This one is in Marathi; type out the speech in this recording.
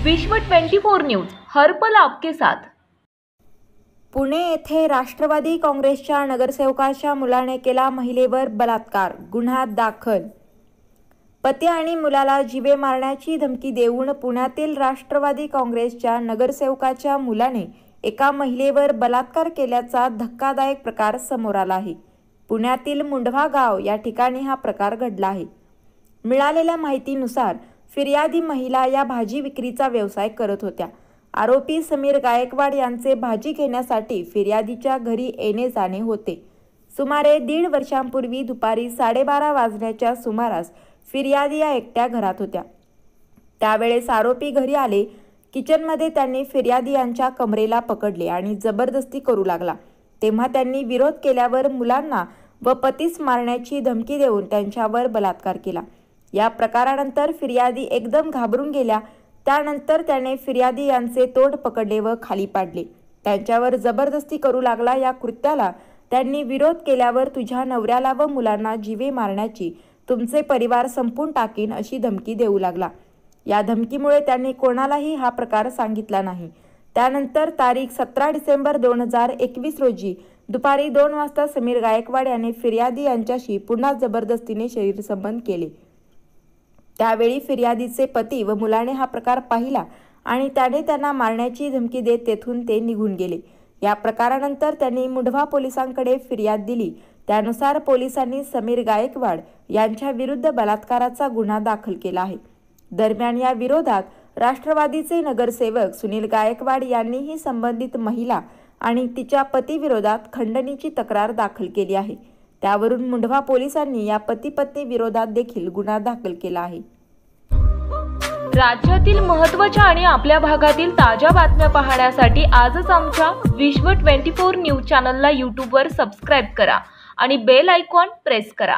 विश्व 24 न्यूज हर पल आपके साथ। पुणे येथे राष्ट्रवादी काँग्रेसच्या नगरसेवकाच्या मुलाने केला महिलेवर बलात्कार, गुन्हा दाखल। पती आणि मुलाला जीवे मारण्याची धमकी देऊन पुण्यातील राष्ट्रवादी काँग्रेसच्या नगरसेवकाच्या मुलाने एका महिलेवर बलात्कार केल्याचा धक्कादायक प्रकार समोर आला आहे। पुण्यातील मुंढवा गाव या ठिकाणी हा प्रकार घडला आहे। मिळालेल्या माहितीनुसार फिर्यादी महिला या भाजी विक्रीचा व्यवसाय करत होत्या। आरोपी समीर गायकवाड यांचे भाजी घेण्यासाठी फिर्यादीच्या घरी येणे जाणे होते। सुमारे 1.5 वर्षांपूर्वी दुपारी 12:30 वाजण्याच्या सुमारास फिर्यादी या एकट्या घरात होत्या। त्यावेळेस आरोपी घरी आले। किचनमध्ये त्यांनी फिर्यादी यांच्या कमरेला पकडले आणि जबरदस्ती करू लागला। तेव्हा त्यांनी विरोध केल्यावर मुलांना व पतीस मारण्याची धमकी देऊन त्यांच्यावर बलात्कार केला। या प्रकारानंतर फिर्यादी एकदम घाबरून गेल्या। त्यानंतर त्याने फिर्यादी यांचे तोंड पकडले व खाली पाडले। त्यांच्यावर जबरदस्ती करू लागला। या कृत्याला त्यांनी विरोध केल्यावर तुझ्या नवऱ्याला व मुलांना जीवे मारण्याची, तुमचे परिवार संपून टाकीन अशी धमकी देऊ लागला। या धमकीमुळे त्यांनी कोणालाही हा प्रकार सांगितला नाही। त्यानंतर तारीख 17 डिसेंबर 2021 रोजी दुपारी 2 वाजता समीर गायकवाड यांनी फिर्यादी यांच्याशी पुन्हा जबरदस्तीने शरीर संबंध केले। त्यावेळी फिर्यादीचे पती व मुलाने हा प्रकार पाहिला आणि त्याने त्यांना मारण्याची धमकी देत तेथून ते निघून गेले। या प्रकारानंतर त्यांनी मुंढवा पोलिसांकडे फिर्याद दिली। त्यानुसार पोलिसांनी समीर गायकवाड यांच्या विरुद्ध बलात्काराचा गुन्हा दाखल केला आहे। दरम्यान या विरोधात राष्ट्रवादीचे नगरसेवक सुनील गायकवाड यांनीही संबंधित महिला आणि तिच्या पतीविरोधात खंडणीची तक्रार दाखल केली आहे। त्यावरून मुंढवा पोलिसांनी या पती-पत्नी विरोधात देखील गुन्हा दाखल केला आहे। राज्यातील महत्त्वाच्या आणि आपल्या भागातील ताज्या बातम्या पाहण्यासाठी आजच आमच्या विश्व 24 न्यूज चॅनलला YouTube वर सबस्क्राइब करा आणि बेल आयकॉन प्रेस करा।